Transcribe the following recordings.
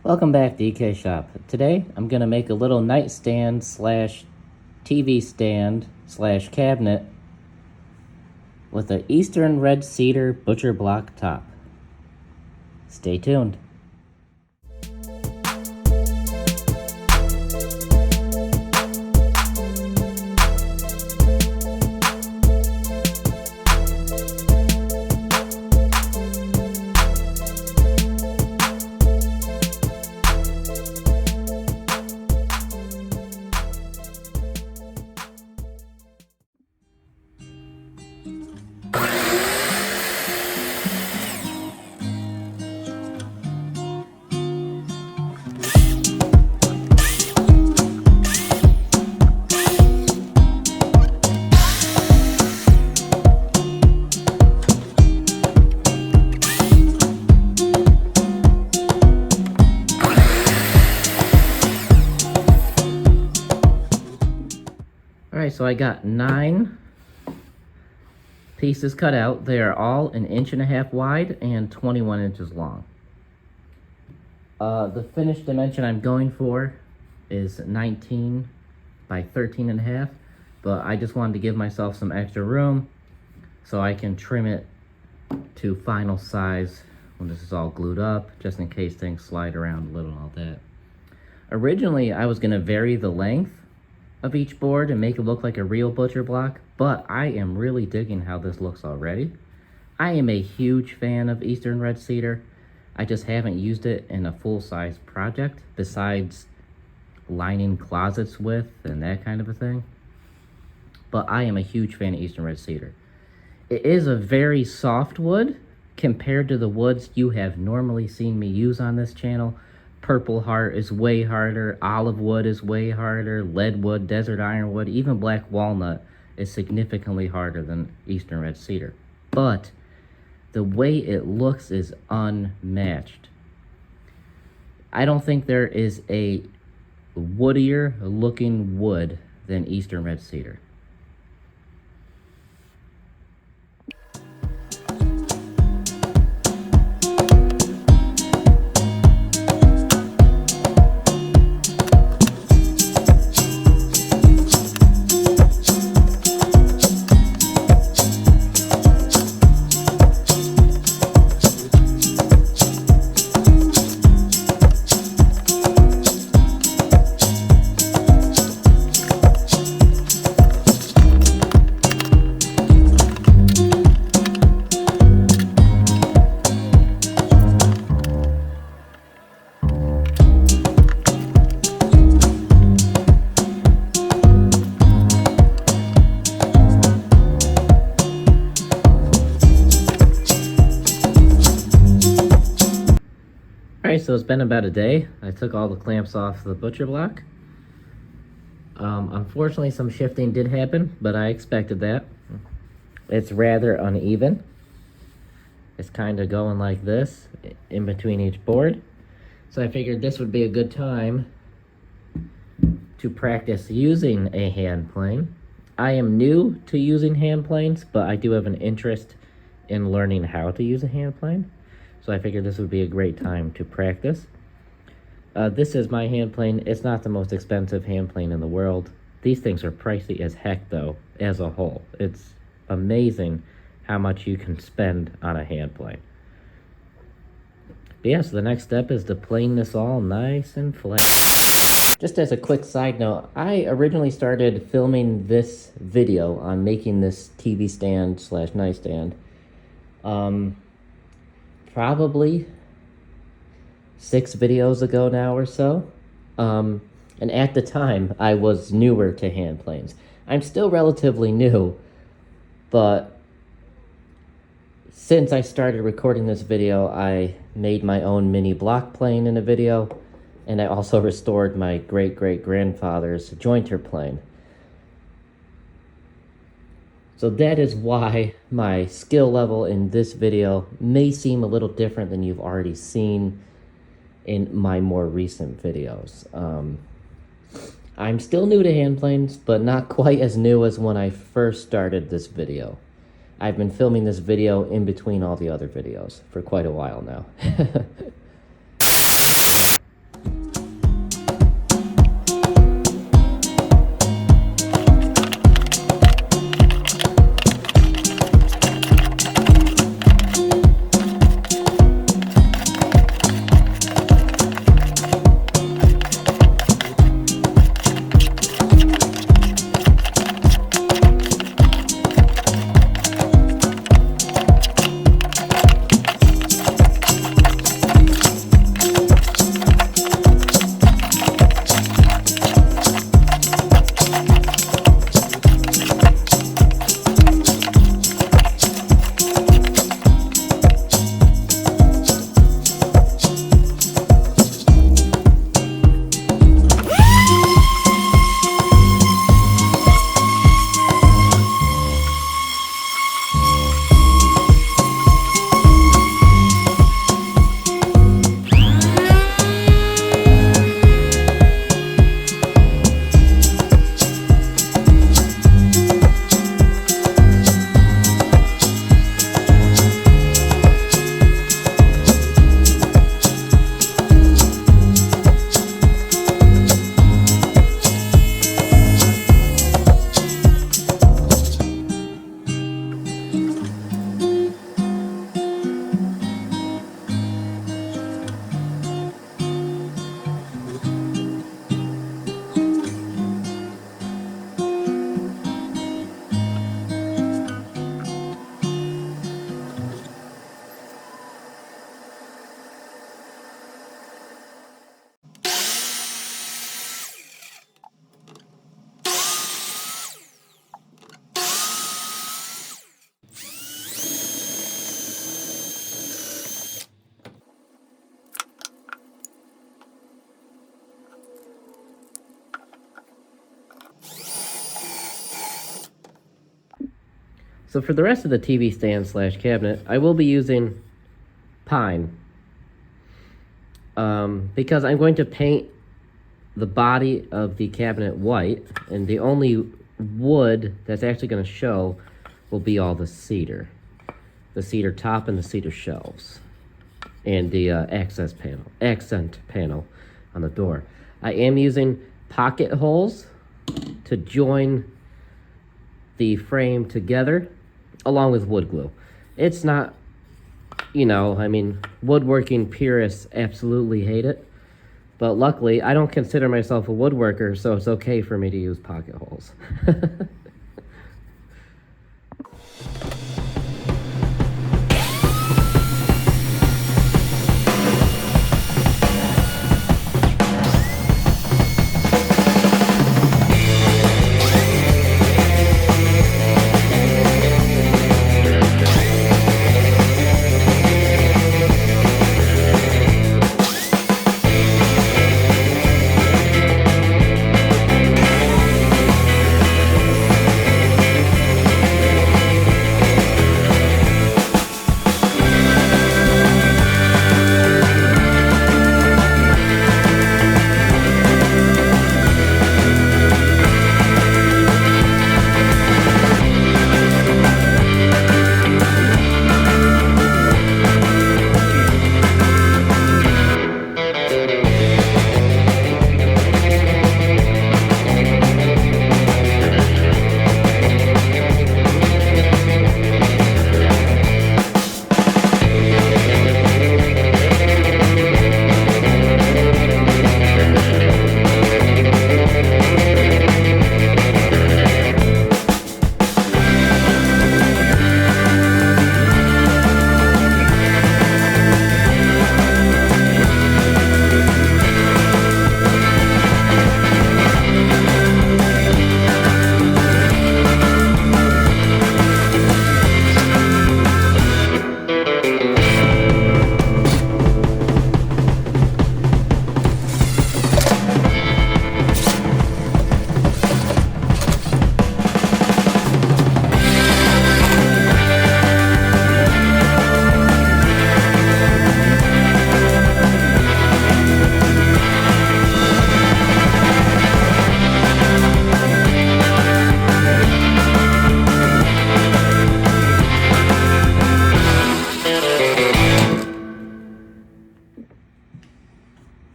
Welcome back to EK Shop. Today I'm going to make a little nightstand slash TV stand slash cabinet with an Eastern red cedar butcher block top. Stay tuned. Alright, so I got 9 pieces cut out. They are all 1.5 inches wide and 21 inches long. The finished dimension I'm going for is 19 by 13.5, but I just wanted to give myself some extra room so I can trim it to final size when this is all glued up, just in case things slide around a little and all that. Originally, I was going to vary the length of each board and make it look like a real butcher block, but I am really digging how this looks already. I am a huge fan of Eastern red cedar. I just haven't used it in a full-size project besides lining closets with and that kind of a thing. But I am a huge fan of Eastern red cedar. It is a very soft wood compared to the woods you have normally seen me use on this channel. Purple heart is way harder, olive wood is way harder, lead wood, desert ironwood, even black walnut is significantly harder than Eastern red cedar. But the way it looks is unmatched. I don't think there is a woodier looking wood than Eastern red cedar. Alright, so it's been about a day. I took all the clamps off the butcher block. Unfortunately, some shifting did happen, but I expected that. It's rather uneven. It's kind of going like this in between each board. So I figured this would be a good time to practice using a hand plane. I am new to using hand planes, but I do have an interest in learning how to use a hand plane. So I figured this would be a great time to practice. This is my hand plane. It's not the most expensive hand plane in the world. These things are pricey as heck though, as a whole. It's amazing how much you can spend on a hand plane. But yeah, so the next step is to plane this all nice and flat. Just as a quick side note, I originally started filming this video on making this TV stand slash nightstand. Probably 6 videos ago now or so. And at the time, I was newer to hand planes. I'm still relatively new, but since I started recording this video, I made my own mini block plane in a video, and I also restored my great-great-grandfather's jointer plane. So that is why my skill level in this video may seem a little different than you've already seen in my more recent videos. I'm still new to hand planes, but not quite as new as when I first started this video. I've been filming this video in between all the other videos for quite a while now. So for the rest of the TV stand slash cabinet, I will be using pine. Because I'm going to paint the body of the cabinet white, and the only wood that's actually going to show will be all the cedar top and the cedar shelves, and the accent panel on the door. I am using pocket holes to join the frame together, along with wood glue. It's not, I mean, woodworking purists absolutely hate it. But luckily, I don't consider myself a woodworker, so it's okay for me to use pocket holes.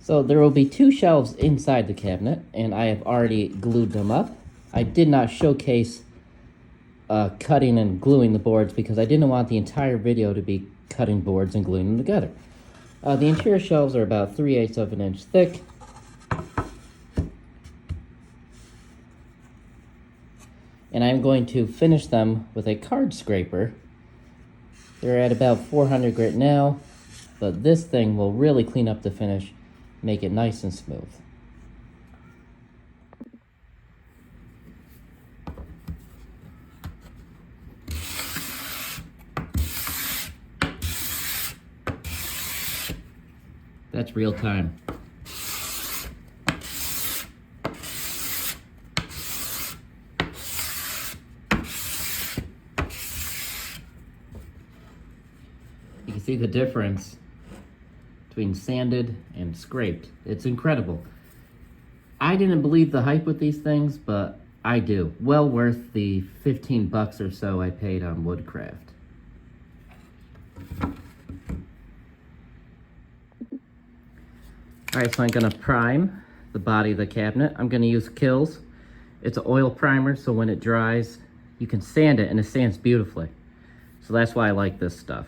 So there will be 2 shelves inside the cabinet, and I have already glued them up. I did not showcase cutting and gluing the boards because I didn't want the entire video to be cutting boards and gluing them together. The interior shelves are about 3/8 of an inch thick. And I'm going to finish them with a card scraper. They're at about 400 grit now, but this thing will really clean up the finish, make it nice and smooth. That's real time. You can see the difference between sanded and scraped. It's incredible. I didn't believe the hype with these things, but I do. Well worth the 15 bucks or so I paid on Woodcraft. Alright, so I'm gonna prime the body of the cabinet. I'm gonna use Kills. It's an oil primer, so when it dries, you can sand it, and it sands beautifully. So that's why I like this stuff.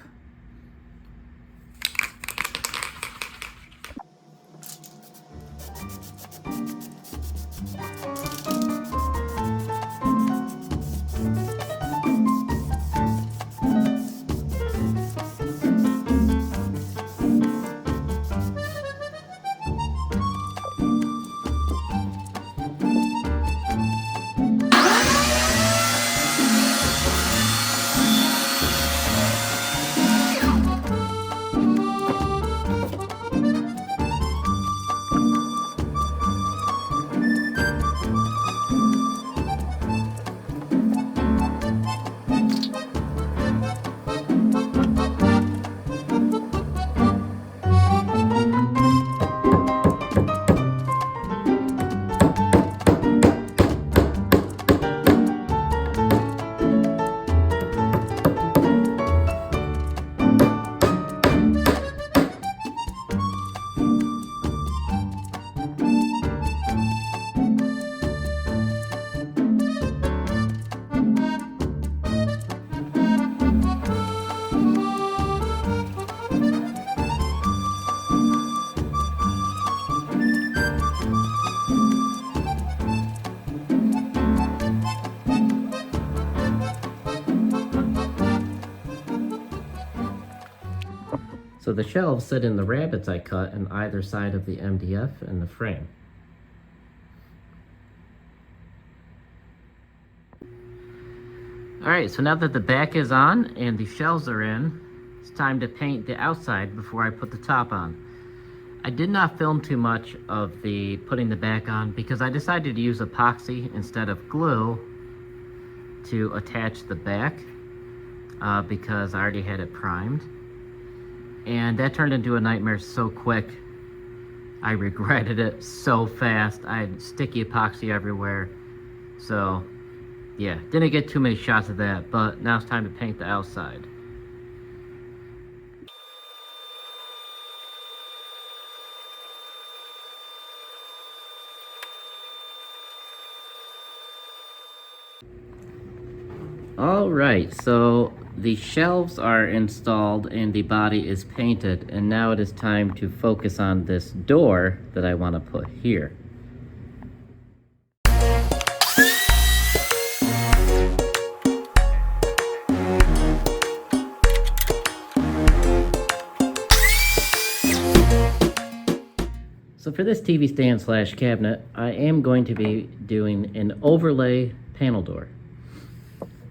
So the shelves sit in the rabbets I cut on either side of the MDF and the frame. All right, so now that the back is on and the shelves are in, it's time to paint the outside before I put the top on. I did not film too much of the putting the back on because I decided to use epoxy instead of glue to attach the back because I already had it primed. And that turned into a nightmare so quick. I regretted it so fast. I had sticky epoxy everywhere. So yeah, didn't get too many shots of that, but now it's time to paint the outside. All right, so the shelves are installed and the body is painted, and now it is time to focus on this door that I want to put here. So for this TV stand slash cabinet, I am going to be doing an overlay panel door.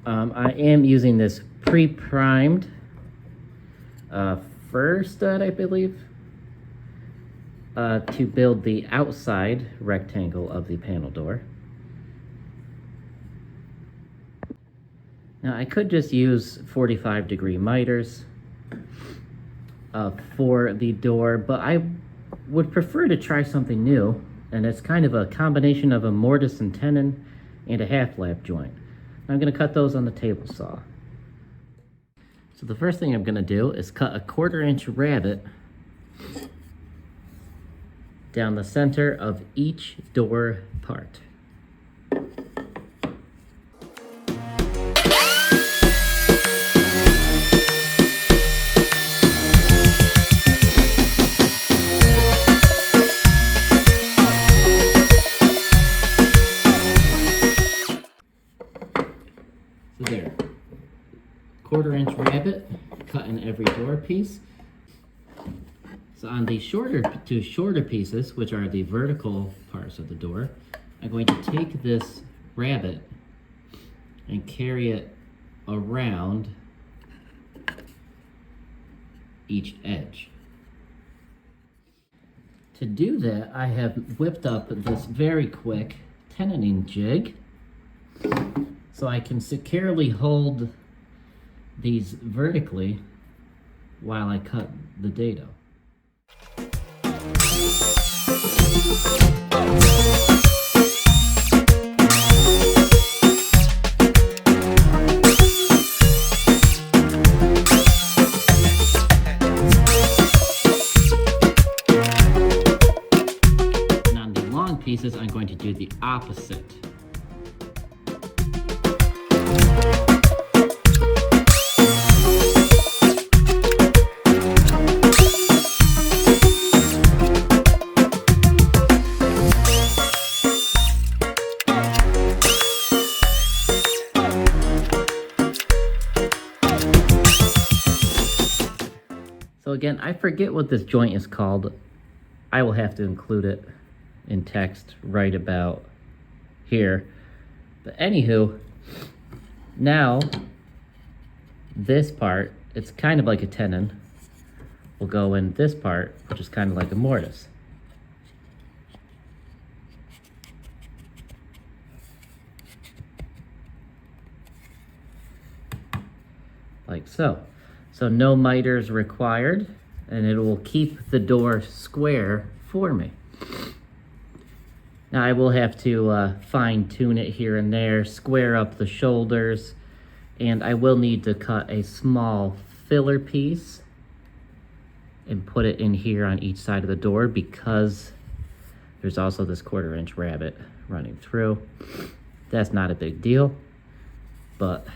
I am using this pre-primed fir stud, I believe, to build the outside rectangle of the panel door. Now I could just use 45-degree miters for the door, but I would prefer to try something new, and it's kind of a combination of a mortise and tenon and a half lap joint. I'm going to cut those on the table saw. So the first thing I'm going to do is cut a 1/4-inch rabbet down the center of each door part. So there, 1/4-inch rabbet cut in every door piece. So on the two shorter pieces, which are the vertical parts of the door, I'm going to take this rabbet and carry it around each edge. To do that, I have whipped up this very quick tenoning jig so I can securely hold these vertically while I cut the dado. And on the long pieces, I'm going to do the opposite. So again, I forget what this joint is called. I will have to include it in text right about here. But anywho, now this part, it's kind of like a tenon, will go in this part, which is kind of like a mortise. Like so. So no miters required, and it will keep the door square for me. Now I will have to fine tune it here and there, square up the shoulders, and I will need to cut a small filler piece and put it in here on each side of the door because there's also this 1/4-inch rabbet running through. That's not a big deal, but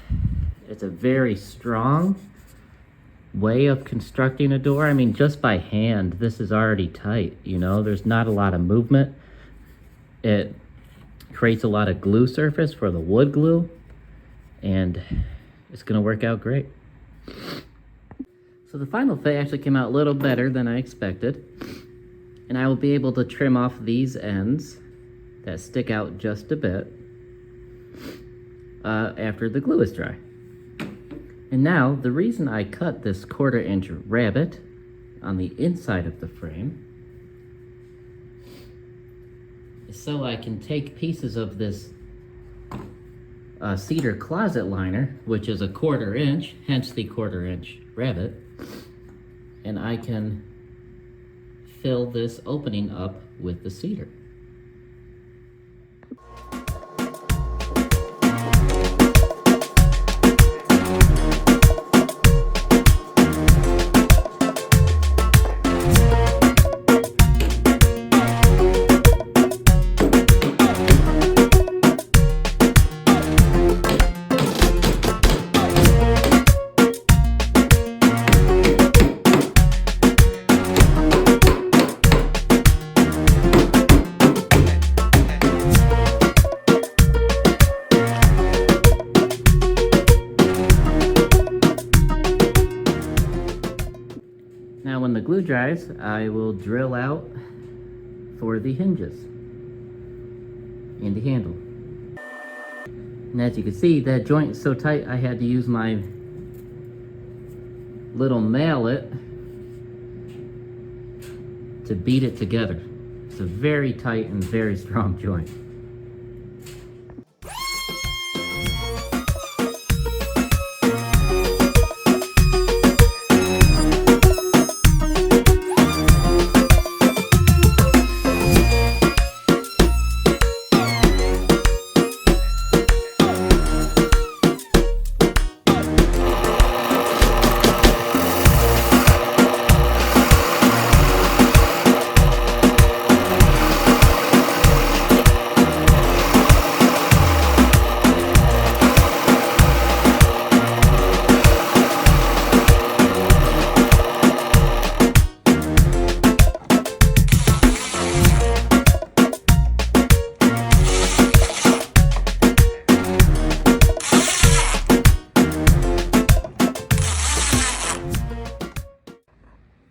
it's a very strong way of constructing a door. I mean, just by hand, this is already tight, you know, there's not a lot of movement. It creates a lot of glue surface for the wood glue, and it's gonna work out great. So the final fit actually came out a little better than I expected. And I will be able to trim off these ends that stick out just a bit after the glue is dry. And now, the reason I cut this 1/4-inch rabbet on the inside of the frame is so I can take pieces of this cedar closet liner, which is a 1/4 inch, hence the 1/4 inch rabbet, and I can fill this opening up with the cedar. Now when the glue dries, I will drill out for the hinges and the handle. And as you can see, that joint is so tight I had to use my little mallet to beat it together. It's a very tight and very strong joint.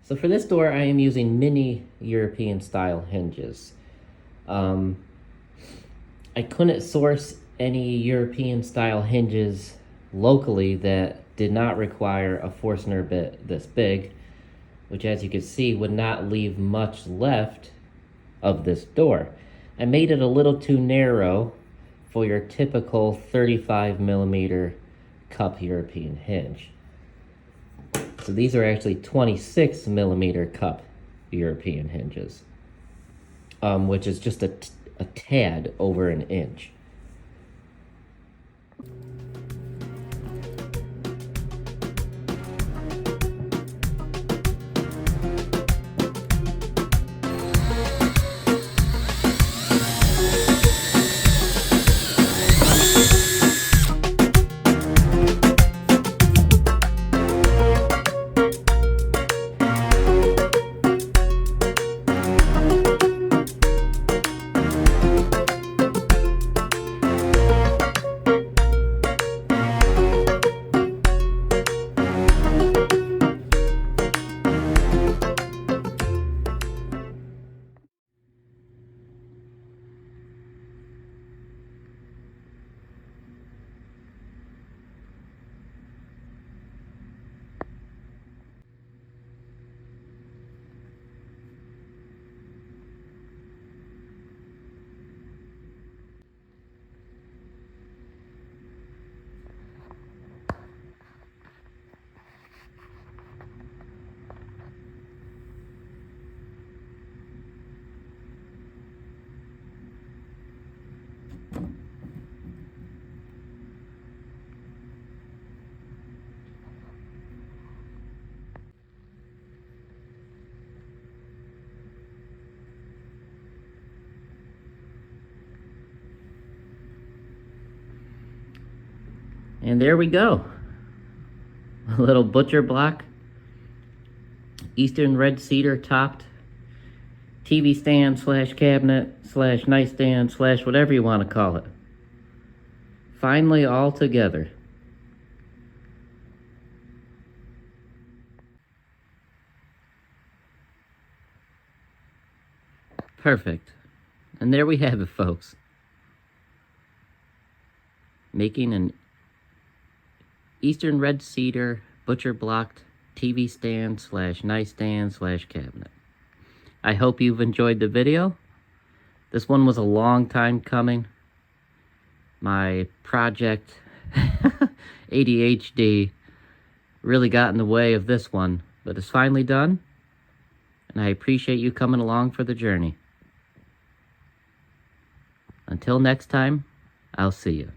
So for this door, I am using mini European style hinges. I couldn't source any European style hinges locally that did not require a Forstner bit this big, which as you can see would not leave much left of this door. I made it a little too narrow for your typical 35mm cup European hinge. So these are actually 26mm cup European hinges, which is just a tad over an inch. And there we go. A little butcher block, Eastern red cedar topped TV stand slash cabinet slash nightstand slash whatever you want to call it. Finally all together. Perfect. And there we have it, folks. Making an Eastern red cedar butcher blocked TV stand / nightstand / cabinet. I hope you've enjoyed the video. This one was a long time coming. My project ADHD really got in the way of this one, but it's finally done, and I appreciate you coming along for the journey. Until next time, I'll see you.